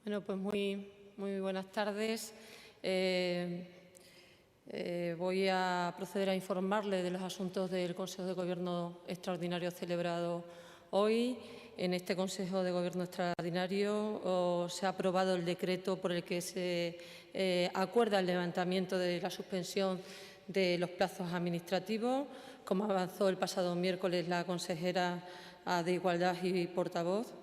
Bueno, pues muy buenas tardes. Voy a proceder a informarle de los asuntos del Consejo de Gobierno extraordinario celebrado hoy. En este Consejo de Gobierno extraordinario se ha aprobado el decreto por el que se acuerda el levantamiento de la suspensión de los plazos administrativos, como avanzó el pasado miércoles la consejera de Igualdad y portavoz.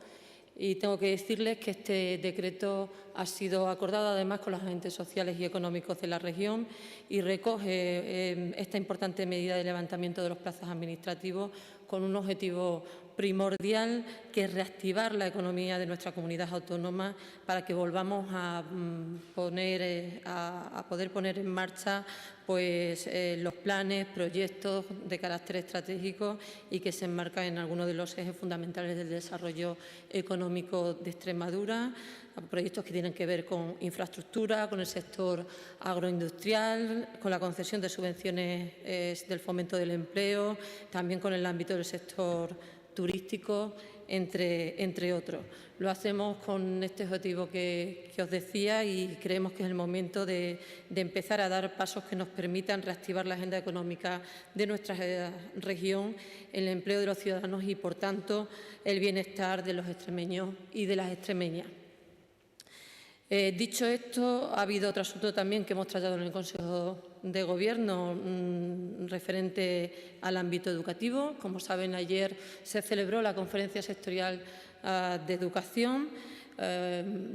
Y tengo que decirles que este decreto ha sido acordado además con los agentes sociales y económicos de la región y recoge esta importante medida de levantamiento de los plazos administrativos con un objetivo primordial, que es reactivar la economía de nuestra comunidad autónoma para que volvamos a poder poner en marcha los planes, proyectos de carácter estratégico y que se enmarcan en algunos de los ejes fundamentales del desarrollo económico de Extremadura, proyectos que tienen que ver con infraestructura, con el sector agroindustrial, con la concesión de subvenciones del fomento del empleo, también con el ámbito del sector turístico, entre otros. Lo hacemos con este objetivo que os decía y creemos que es el momento de empezar a dar pasos que nos permitan reactivar la agenda económica de nuestra región, el empleo de los ciudadanos y, por tanto, el bienestar de los extremeños y de las extremeñas. Dicho esto, ha habido otro asunto también que hemos tratado en el Consejo de Gobierno referente al ámbito educativo. Como saben, ayer se celebró la Conferencia Sectorial de Educación.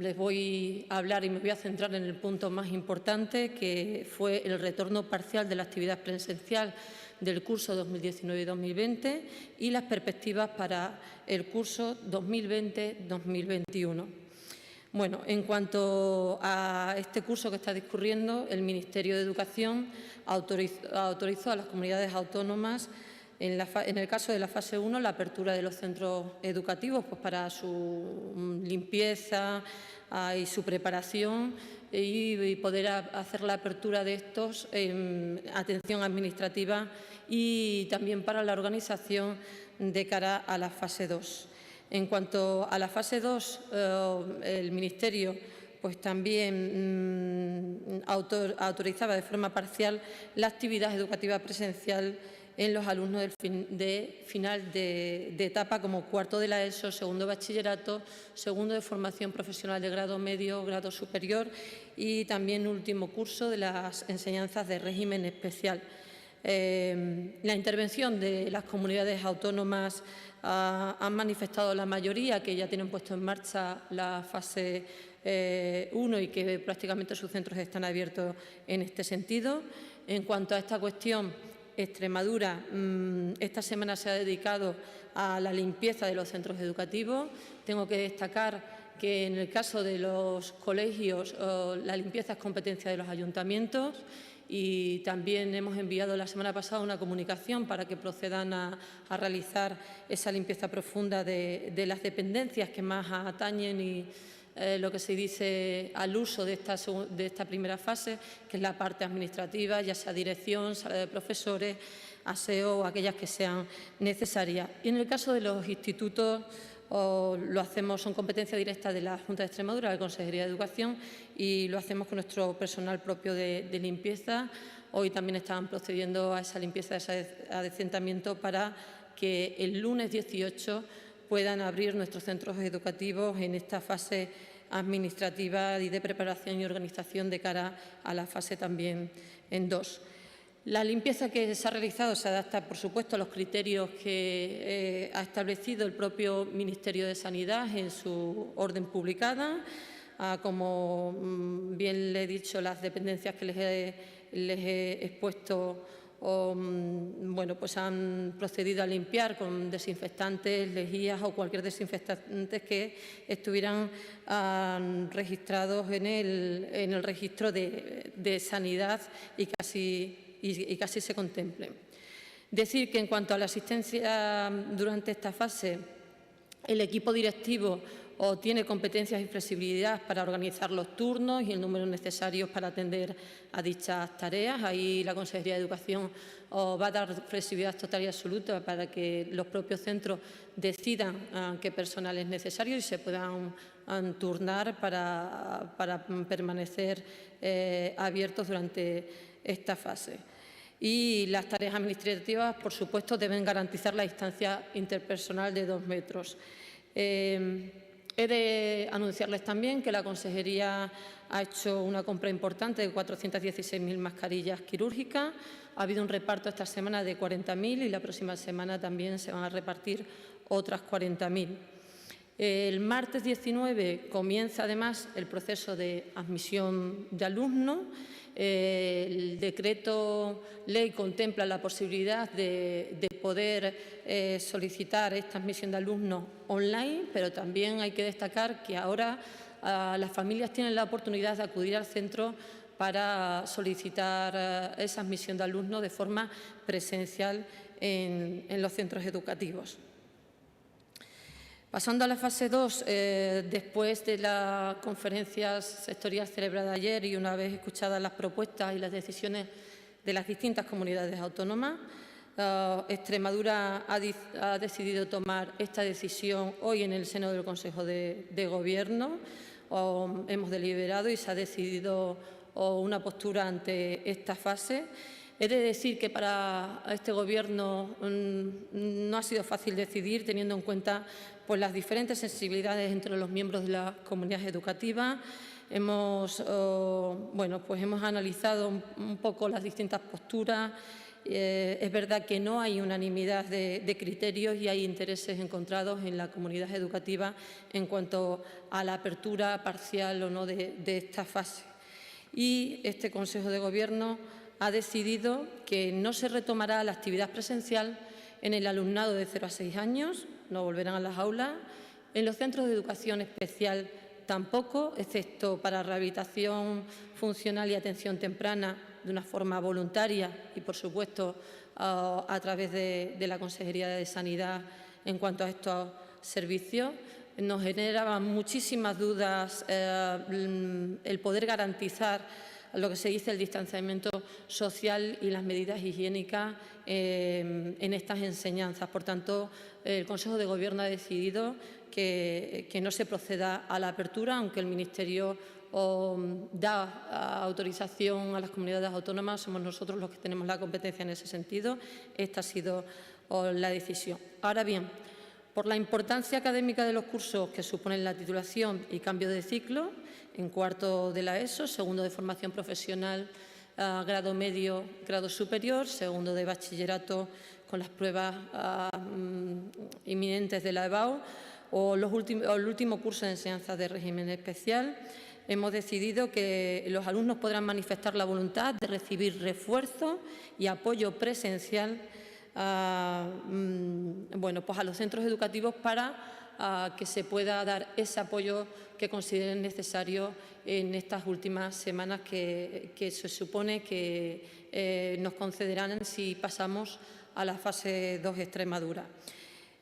Les voy a hablar y me voy a centrar en el punto más importante, que fue el retorno parcial de la actividad presencial del curso 2019-2020 y las perspectivas para el curso 2020-2021. Bueno, en cuanto a este curso que está discurriendo, el Ministerio de Educación autorizó a las comunidades autónomas, en el caso de la fase 1, la apertura de los centros educativos para su limpieza y su preparación y poder hacer la apertura de estos en atención administrativa y también para la organización de cara a la fase 2. En cuanto a la fase 2, el Ministerio también autorizaba de forma parcial la actividad educativa presencial en los alumnos de final de etapa, como cuarto de la ESO, segundo de bachillerato, segundo de formación profesional de grado medio, grado superior y también último curso de las enseñanzas de régimen especial. La intervención de las comunidades autónomas han manifestado la mayoría que ya tienen puesto en marcha la fase 1 y que prácticamente sus centros están abiertos en este sentido. En cuanto a esta cuestión, Extremadura esta semana se ha dedicado a la limpieza de los centros educativos. Tengo que destacar que en el caso de los colegios la limpieza es competencia de los ayuntamientos y también hemos enviado la semana pasada una comunicación para que procedan a realizar esa limpieza profunda de las dependencias que más atañen y lo que se dice al uso de esta primera fase, que es la parte administrativa, ya sea dirección, sala de profesores, aseo o aquellas que sean necesarias. Y en el caso de los institutos, lo hacemos, son competencia directa de la Junta de Extremadura, de la Consejería de Educación, y lo hacemos con nuestro personal propio de limpieza. Hoy también estaban procediendo a esa limpieza, a ese adecentamiento para que el lunes 18 puedan abrir nuestros centros educativos en esta fase administrativa y de preparación y organización de cara a la fase también en 2. La limpieza que se ha realizado se adapta, por supuesto, a los criterios que ha establecido el propio Ministerio de Sanidad en su orden publicada. Como bien le he dicho, las dependencias que les he expuesto han procedido a limpiar con desinfectantes, lejías o cualquier desinfectante que estuvieran registrados en el registro de sanidad y casi se contemplen. Decir que en cuanto a la asistencia durante esta fase, el equipo directivo tiene competencias y flexibilidad para organizar los turnos y el número necesario para atender a dichas tareas. Ahí la Consejería de Educación va a dar flexibilidad total y absoluta para que los propios centros decidan qué personal es necesario y se puedan turnar para permanecer abiertos durante esta fase. Y las tareas administrativas, por supuesto, deben garantizar la distancia interpersonal de 2 metros. He de anunciarles también que la Consejería ha hecho una compra importante de 416.000 mascarillas quirúrgicas. Ha habido un reparto esta semana de 40.000 y la próxima semana también se van a repartir otras 40.000. El martes 19 comienza además el proceso de admisión de alumnos. El decreto ley contempla la posibilidad de poder solicitar esta admisión de alumnos online, pero también hay que destacar que ahora las familias tienen la oportunidad de acudir al centro para solicitar esa admisión de alumnos de forma presencial en los centros educativos. Pasando a la fase 2, después de la conferencia sectorial celebrada ayer y una vez escuchadas las propuestas y las decisiones de las distintas comunidades autónomas, Extremadura ha decidido tomar esta decisión hoy en el seno del Consejo de Gobierno. Hemos deliberado y se ha decidido una postura ante esta fase. He de decir que para este Gobierno no ha sido fácil decidir, teniendo en cuenta pues, las diferentes sensibilidades entre los miembros de las comunidades educativas. Hemos analizado un poco las distintas posturas. Es verdad que no hay unanimidad de criterios y hay intereses encontrados en la comunidad educativa en cuanto a la apertura parcial o no de esta fase. Y este Consejo de Gobierno ha decidido que no se retomará la actividad presencial en el alumnado de 0 a 6 años, no volverán a las aulas, en los centros de educación especial tampoco, excepto para rehabilitación funcional y atención temprana de una forma voluntaria y, por supuesto, a través de la Consejería de Sanidad en cuanto a estos servicios. Nos generaban muchísimas dudas el poder garantizar lo que se dice el distanciamiento social y las medidas higiénicas en estas enseñanzas. Por tanto, el Consejo de Gobierno ha decidido que no se proceda a la apertura, aunque el Ministerio da autorización a las comunidades autónomas, somos nosotros los que tenemos la competencia en ese sentido. Esta ha sido la decisión. Ahora bien, por la importancia académica de los cursos que suponen la titulación y cambio de ciclo, en cuarto de la ESO, segundo de formación profesional, grado medio, grado superior, segundo de bachillerato con las pruebas inminentes de la EBAU o el último curso de enseñanza de régimen especial, hemos decidido que los alumnos podrán manifestar la voluntad de recibir refuerzo y apoyo presencial a los centros educativos para que se pueda dar ese apoyo que consideren necesario en estas últimas semanas que se supone que nos concederán si pasamos a la fase 2 Extremadura.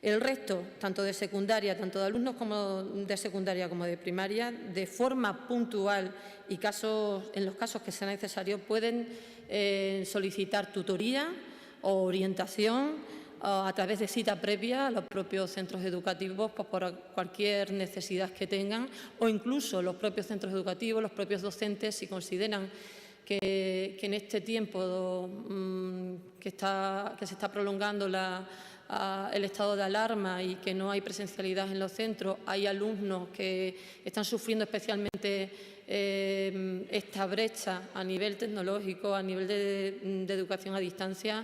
El resto, tanto de secundaria, tanto de alumnos como de secundaria como de primaria, de forma puntual y en los casos que sea necesario, pueden solicitar tutoría o orientación a través de cita previa a los propios centros educativos por cualquier necesidad que tengan o incluso los propios centros educativos, los propios docentes, si consideran que en este tiempo que se está prolongando el estado de alarma y que no hay presencialidad en los centros, hay alumnos que están sufriendo especialmente esta brecha a nivel tecnológico, a nivel de educación a distancia,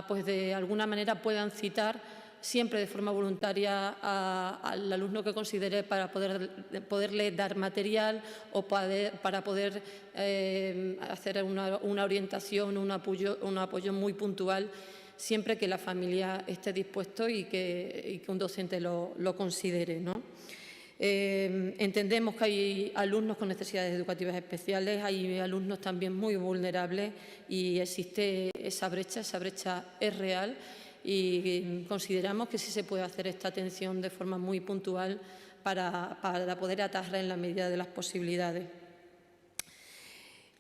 pues de alguna manera puedan citar siempre de forma voluntaria al alumno que considere para poderle dar material o para poder hacer una orientación, un apoyo muy puntual, siempre que la familia esté dispuesto y que un docente lo considere, ¿no? Entendemos que hay alumnos con necesidades educativas especiales, hay alumnos también muy vulnerables y existe esa brecha es real y consideramos que sí se puede hacer esta atención de forma muy puntual para poder atajarla en la medida de las posibilidades.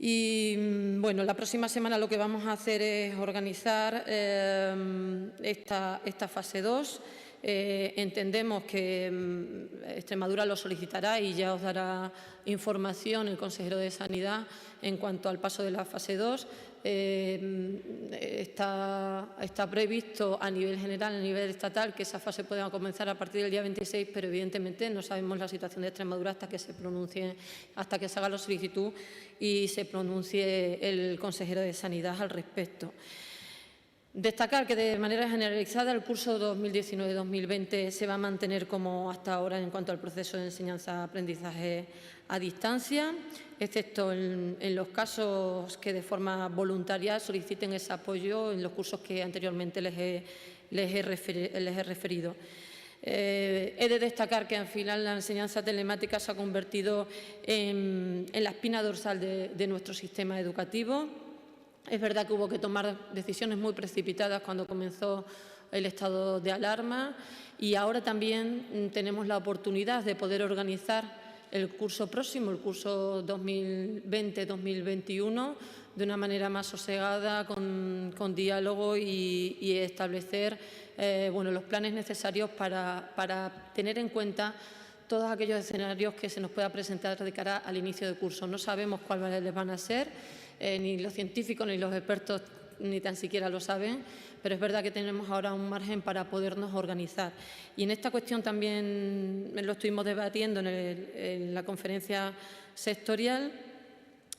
Y bueno, la próxima semana lo que vamos a hacer es organizar esta fase 2. Entendemos que Extremadura lo solicitará y ya os dará información el consejero de Sanidad en cuanto al paso de la fase 2. Está previsto a nivel general, a nivel estatal, que esa fase pueda comenzar a partir del día 26, pero evidentemente no sabemos la situación de Extremadura hasta que se pronuncie, hasta que se haga la solicitud y se pronuncie el consejero de Sanidad al respecto. Destacar que de manera generalizada el curso 2019-2020 se va a mantener como hasta ahora en cuanto al proceso de enseñanza-aprendizaje a distancia, excepto en los casos que de forma voluntaria soliciten ese apoyo en los cursos que anteriormente les he referido. He de destacar que al final la enseñanza telemática se ha convertido en la espina dorsal de nuestro sistema educativo. Es verdad que hubo que tomar decisiones muy precipitadas cuando comenzó el estado de alarma y ahora también tenemos la oportunidad de poder organizar el curso próximo, el curso 2020-2021, de una manera más sosegada, con diálogo y establecer los planes necesarios para tener en cuenta todos aquellos escenarios que se nos pueda presentar de cara al inicio del curso. No sabemos cuáles van a ser, ni los científicos ni los expertos ni tan siquiera lo saben, pero es verdad que tenemos ahora un margen para podernos organizar. Y en esta cuestión también lo estuvimos debatiendo en la conferencia sectorial.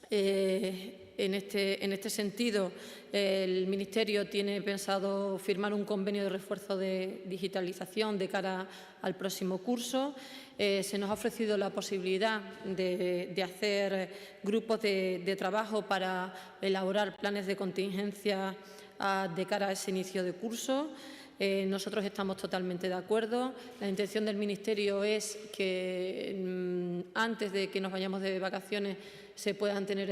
En este sentido, el Ministerio tiene pensado firmar un convenio de refuerzo de digitalización de cara al próximo curso. Se nos ha ofrecido la posibilidad de hacer grupos de trabajo para elaborar planes de contingencia de cara a ese inicio de curso. Nosotros estamos totalmente de acuerdo. La intención del Ministerio es que antes de que nos vayamos de vacaciones se puedan tener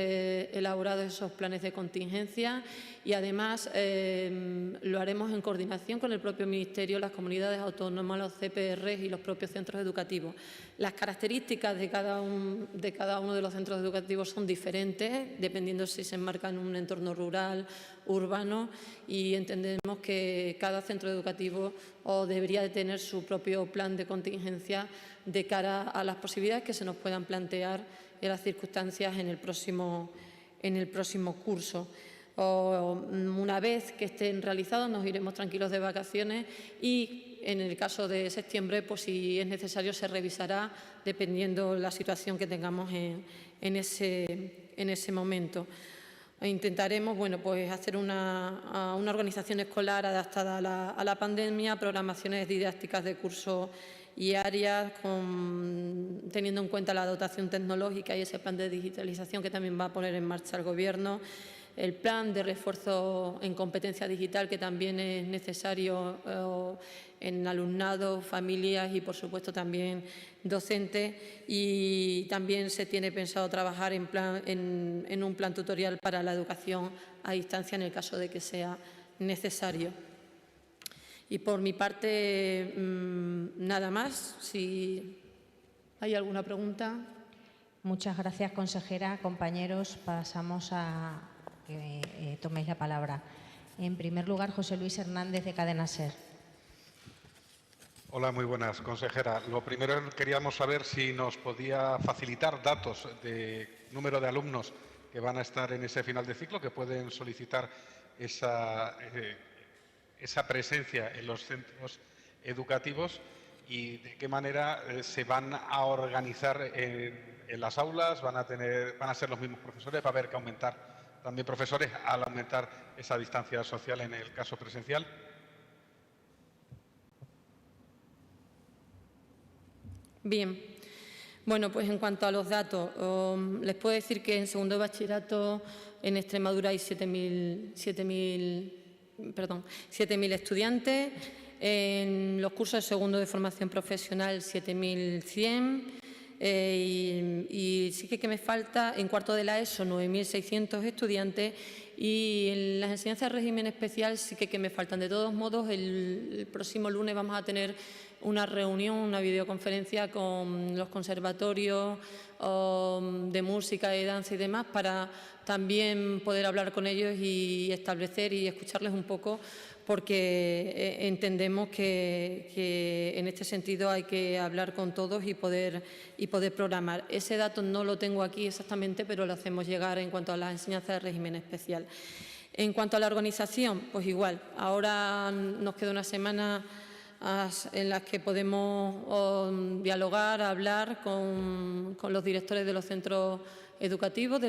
elaborados esos planes de contingencia y además lo haremos en coordinación con el propio Ministerio, las comunidades autónomas, los CPR y los propios centros educativos. Las características de cada uno de los centros educativos son diferentes, dependiendo si se enmarca en un entorno rural, urbano, y entendemos que cada centro educativo debería de tener su propio plan de contingencia de cara a las posibilidades que se nos puedan plantear en las circunstancias en el próximo curso. Una vez que estén realizados nos iremos tranquilos de vacaciones y en el caso de septiembre, pues si es necesario, se revisará dependiendo la situación que tengamos en ese momento. Intentaremos hacer una organización escolar adaptada a la pandemia, programaciones didácticas de curso y áreas, teniendo en cuenta la dotación tecnológica y ese plan de digitalización que también va a poner en marcha el Gobierno, el plan de refuerzo en competencia digital que también es necesario en alumnado, familias y, por supuesto, también docentes. Y también se tiene pensado trabajar en un plan tutorial para la educación a distancia en el caso de que sea necesario. Y por mi parte, nada más. Si hay alguna pregunta. Muchas gracias, consejera. Compañeros, pasamos a que toméis la palabra. En primer lugar, José Luis Hernández, de Cadena SER. Hola, muy buenas, consejera. Lo primero, queríamos saber si nos podía facilitar datos de número de alumnos que van a estar en ese final de ciclo, que pueden solicitar esa presencia en los centros educativos y de qué manera se van a organizar en las aulas, van a ser los mismos profesores, va a haber que aumentar también profesores al aumentar esa distancia social en el caso presencial. Bien. Bueno, pues en cuanto a los datos, les puedo decir que en segundo de bachillerato en Extremadura hay 7.000 estudiantes, en los cursos de segundo de formación profesional 7.100 y sí que me falta en cuarto de la ESO 9.600 estudiantes y en las enseñanzas de régimen especial sí que me faltan. De todos modos, el próximo lunes vamos a tener una reunión, una videoconferencia con los conservatorios de música, de danza y demás para también poder hablar con ellos y establecer y escucharles un poco, porque entendemos que en este sentido hay que hablar con todos y poder programar. Ese dato no lo tengo aquí exactamente, pero lo hacemos llegar en cuanto a las enseñanzas de régimen especial. En cuanto a la organización, pues igual. Ahora nos queda una semana en las que podemos dialogar, hablar con los directores de los centros educativos,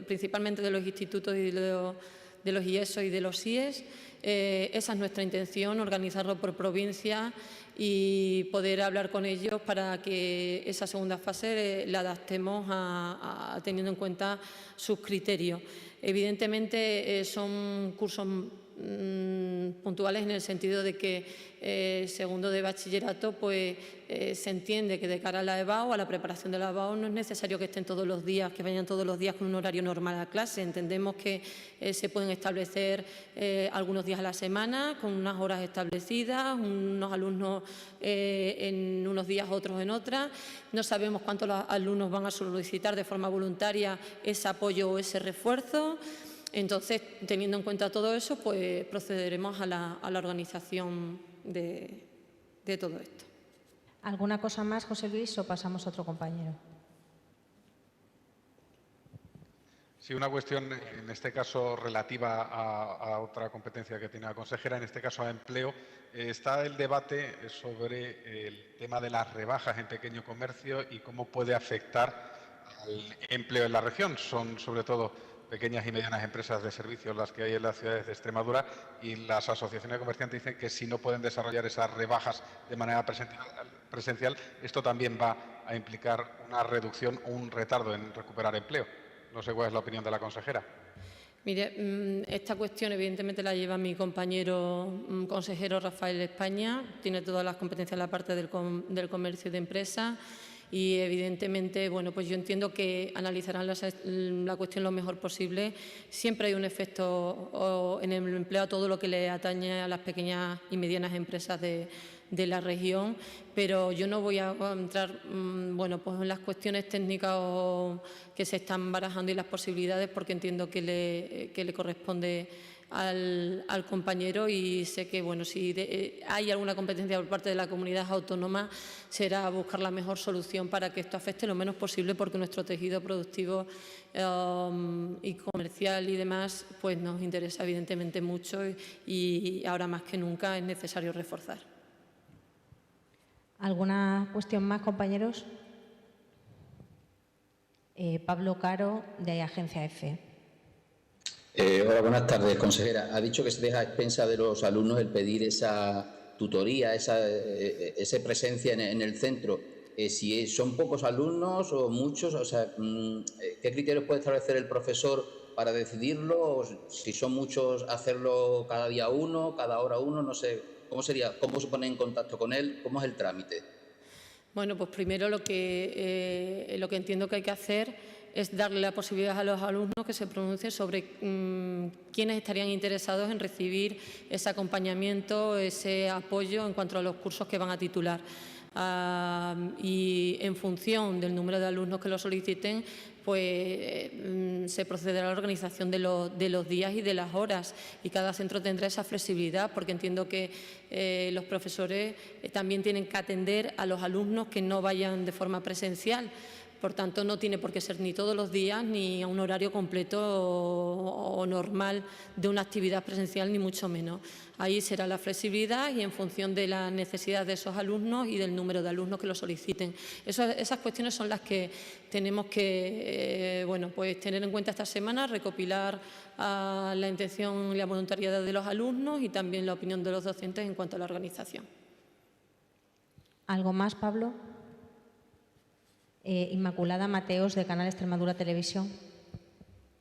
principalmente de los institutos y de los IESO y de los SIES. Esa es nuestra intención, organizarlo por provincia y poder hablar con ellos para que esa segunda fase la adaptemos teniendo en cuenta sus criterios. Evidentemente son cursos puntuales en el sentido de que segundo de bachillerato pues se entiende que de cara a la EBAU, a la preparación de la EBAU, no es necesario que estén todos los días, que vayan todos los días con un horario normal a clase. Entendemos que se pueden establecer algunos días a la semana con unas horas establecidas, unos alumnos en unos días, otros en otras. No sabemos cuántos alumnos van a solicitar de forma voluntaria ese apoyo o ese refuerzo. Entonces, teniendo en cuenta todo eso, pues procederemos a la organización de todo esto. ¿Alguna cosa más, José Luis, o pasamos a otro compañero? Sí, una cuestión, en este caso relativa a otra competencia que tiene la consejera, en este caso a empleo. Está el debate sobre el tema de las rebajas en pequeño comercio y cómo puede afectar al empleo en la región. Son sobre todo pequeñas y medianas empresas de servicios las que hay en las ciudades de Extremadura, y las asociaciones de comerciantes dicen que si no pueden desarrollar esas rebajas de manera presencial, esto también va a implicar una reducción o un retardo en recuperar empleo. No sé cuál es la opinión de la consejera. Mire, esta cuestión evidentemente la lleva mi compañero consejero Rafael España, tiene todas las competencias en la parte del comercio y de empresa. Y evidentemente, bueno, pues yo entiendo que analizarán la cuestión lo mejor posible. Siempre hay un efecto en el empleo a todo lo que le atañe a las pequeñas y medianas empresas de la región, pero yo no voy a entrar bueno, pues en las cuestiones técnicas que se están barajando y las posibilidades, porque entiendo que le corresponde al compañero, y sé que bueno, si hay alguna competencia por parte de la comunidad autónoma, será buscar la mejor solución para que esto afecte lo menos posible, porque nuestro tejido productivo y comercial y demás pues nos interesa evidentemente mucho, y ahora más que nunca es necesario reforzar. ¿Alguna cuestión más, compañeros? Pablo Caro, de Agencia EFE. Hola, buenas tardes, consejera. Ha dicho que se deja a expensa de los alumnos el pedir esa tutoría, esa presencia en el centro. Si son pocos alumnos o muchos, o sea, ¿qué criterios puede establecer el profesor para decidirlo? O si son muchos, hacerlo cada día uno, cada hora uno, no sé. ¿Cómo sería? ¿Cómo se pone en contacto con él? ¿Cómo es el trámite? Bueno, pues primero lo que entiendo que hay que hacer es darle la posibilidad a los alumnos que se pronuncien sobre quiénes estarían interesados en recibir ese acompañamiento, ese apoyo en cuanto a los cursos que van a titular. Y en función del número de alumnos que lo soliciten, pues se procederá a la organización de los días y de las horas, y cada centro tendrá esa flexibilidad, porque entiendo que los profesores también tienen que atender a los alumnos que no vayan de forma presencial. Por tanto, no tiene por qué ser ni todos los días ni a un horario completo o normal de una actividad presencial, ni mucho menos. Ahí será la flexibilidad y en función de las necesidades de esos alumnos y del número de alumnos que lo soliciten. Esas cuestiones son las que tenemos que bueno, pues tener en cuenta esta semana, recopilar la intención y la voluntariedad de los alumnos y también la opinión de los docentes en cuanto a la organización. ¿Algo más, Pablo? Inmaculada Mateos, de Canal Extremadura Televisión.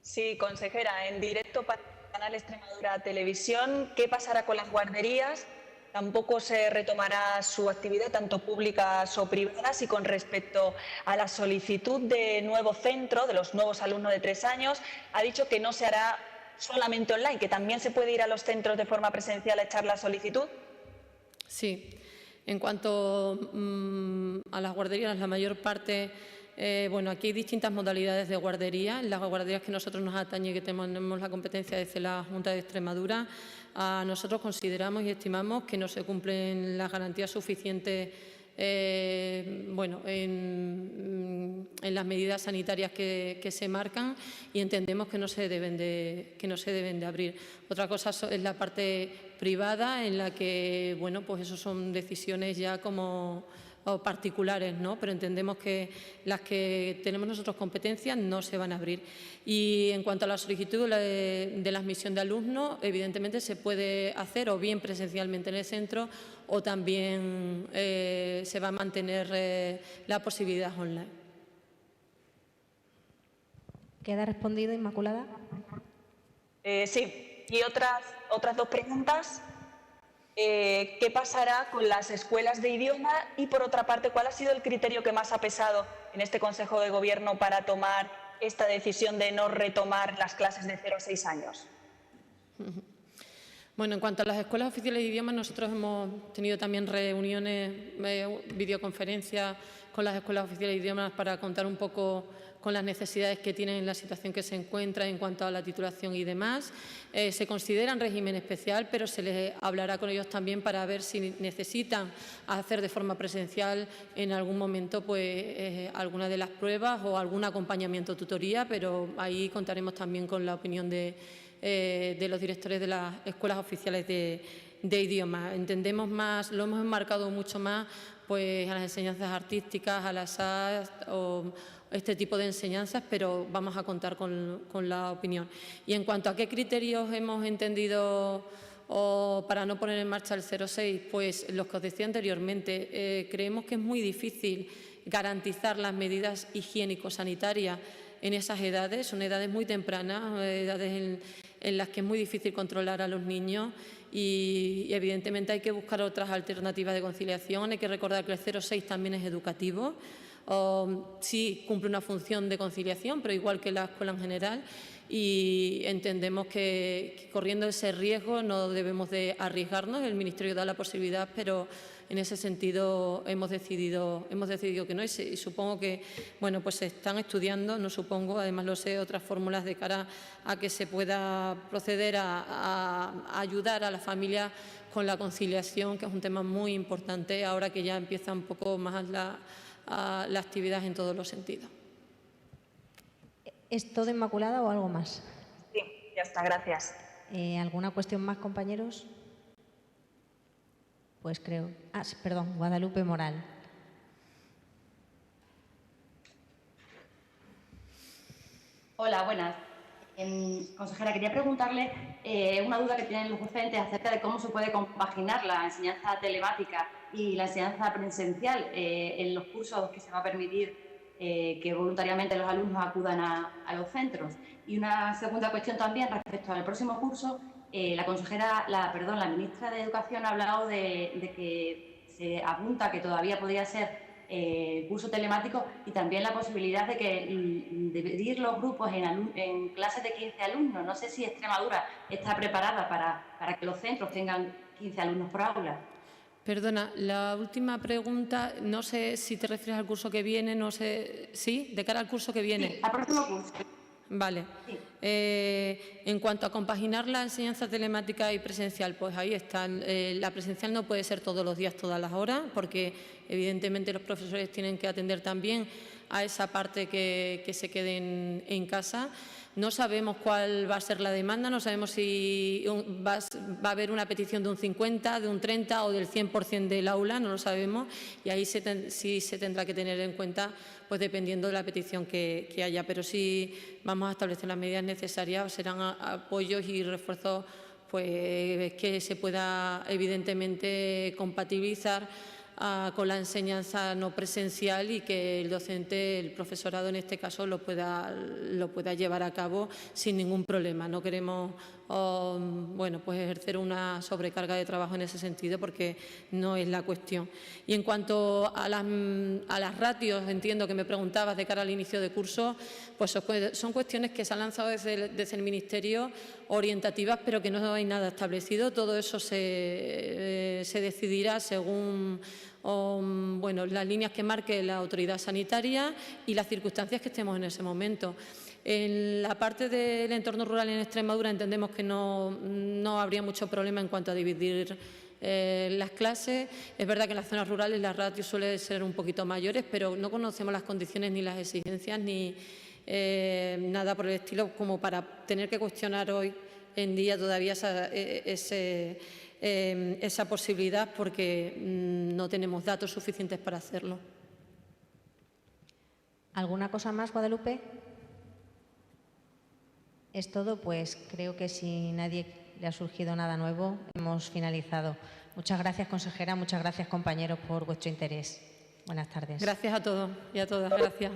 Sí, consejera, en directo para Canal Extremadura Televisión, ¿qué pasará con las guarderías? Tampoco se retomará su actividad, tanto públicas o privadas, y con respecto a la solicitud de nuevo centro, de los nuevos alumnos de 3 años, ha dicho que no se hará solamente online, que también se puede ir a los centros de forma presencial a echar la solicitud. Sí. En cuanto a las guarderías, la mayor parte Bueno, aquí hay distintas modalidades de guardería. En las guarderías que nosotros nos atañe, que tenemos la competencia desde la Junta de Extremadura, nosotros consideramos y estimamos que no se cumplen las garantías suficientes bueno, en las medidas sanitarias que se marcan, y entendemos que no se deben de abrir. Otra cosa es la parte privada, en la que, bueno, pues eso son decisiones ya como o particulares, ¿no? Pero entendemos que las que tenemos nosotros competencias no se van a abrir. Y en cuanto a la solicitud de la admisión de alumnos, evidentemente se puede hacer o bien presencialmente en el centro, o también se va a mantener la posibilidad online. ¿Queda respondido, Inmaculada? Sí. Y otras dos preguntas. ¿Qué pasará con las escuelas de idioma? Y, por otra parte, ¿cuál ha sido el criterio que más ha pesado en este Consejo de Gobierno para tomar esta decisión de no retomar las clases de 0 a 6 años? Bueno, en cuanto a las escuelas oficiales de idiomas, nosotros hemos tenido también reuniones, videoconferencias con las escuelas oficiales de idiomas para contar un poco con las necesidades que tienen en la situación que se encuentra en cuanto a la titulación y demás. Se consideran régimen especial, pero se les hablará con ellos también para ver si necesitan hacer de forma presencial en algún momento pues, alguna de las pruebas o algún acompañamiento, tutoría, pero ahí contaremos también con la opinión de los directores de las escuelas oficiales de idiomas. Entendemos más, lo hemos enmarcado mucho más pues, a las enseñanzas artísticas, a las SAS o este tipo de enseñanzas, pero vamos a contar con la opinión. Y en cuanto a qué criterios hemos entendido para no poner en marcha el 0,6, pues los que os decía anteriormente, creemos que es muy difícil garantizar las medidas higiénico-sanitarias en esas edades. Son edades muy tempranas, edades en las que es muy difícil controlar a los niños y evidentemente hay que buscar otras alternativas de conciliación. Hay que recordar que el 0,6 también es educativo. Sí cumple una función de conciliación, pero igual que la escuela en general, y entendemos que corriendo ese riesgo no debemos de arriesgarnos. El Ministerio da la posibilidad, pero en ese sentido hemos decidido que no, y supongo que bueno, pues se están estudiando, no supongo, además lo sé, otras fórmulas de cara a que se pueda proceder a ayudar a la familia con la conciliación, que es un tema muy importante ahora que ya empieza un poco más la actividad en todos los sentidos. ¿Es todo, Inmaculada, o algo más? Sí, ya está, gracias. ¿Alguna cuestión más, compañeros? Pues creo... perdón, Guadalupe Moral. Hola, buenas. Consejera, quería preguntarle una duda que tienen los docentes acerca de cómo se puede compaginar la enseñanza telemática y la enseñanza presencial en los cursos que se va a permitir que voluntariamente los alumnos acudan a los centros. Y una segunda cuestión también respecto al próximo curso. La ministra de Educación ha hablado de que se apunta que todavía podría ser curso telemático, y también la posibilidad de dividir los grupos en clases de 15 alumnos. No sé si Extremadura está preparada para que los centros tengan 15 alumnos por aula. Perdona, la última pregunta, no sé si te refieres al curso que viene, no sé, ¿sí? ¿De cara al curso que viene? Sí, al próximo curso. Vale. Sí. En cuanto a compaginar la enseñanza telemática y presencial, pues ahí está. La presencial no puede ser todos los días, todas las horas, porque evidentemente los profesores tienen que atender también a esa parte que se queden en casa. No sabemos cuál va a ser la demanda, no sabemos si va a haber una petición de un 50, de un 30 o del 100% del aula, no lo sabemos, y ahí sí se tendrá que tener en cuenta, pues dependiendo de la petición que haya. Pero sí vamos a establecer las medidas necesarias, serán apoyos y refuerzos pues que se pueda evidentemente compatibilizar con la enseñanza no presencial, y que el docente, el profesorado en este caso, lo pueda llevar a cabo sin ningún problema. No queremos bueno, pues ejercer una sobrecarga de trabajo en ese sentido, porque no es la cuestión. Y en cuanto a las ratios, entiendo que me preguntabas de cara al inicio de curso, pues son cuestiones que se han lanzado desde el Ministerio, orientativas, pero que no hay nada establecido. Todo eso se decidirá según bueno, las líneas que marque la autoridad sanitaria y las circunstancias que estemos en ese momento. En la parte del entorno rural en Extremadura entendemos que no habría mucho problema en cuanto a dividir las clases. Es verdad que en las zonas rurales las ratios suelen ser un poquito mayores, pero no conocemos las condiciones ni las exigencias ni nada por el estilo como para tener que cuestionar hoy en día todavía esa posibilidad, porque no tenemos datos suficientes para hacerlo. ¿Alguna cosa más, Guadalupe? Es todo, pues creo que si nadie le ha surgido nada nuevo, hemos finalizado. Muchas gracias, consejera, muchas gracias, compañeros, por vuestro interés. Buenas tardes. Gracias a todos y a todas. Gracias.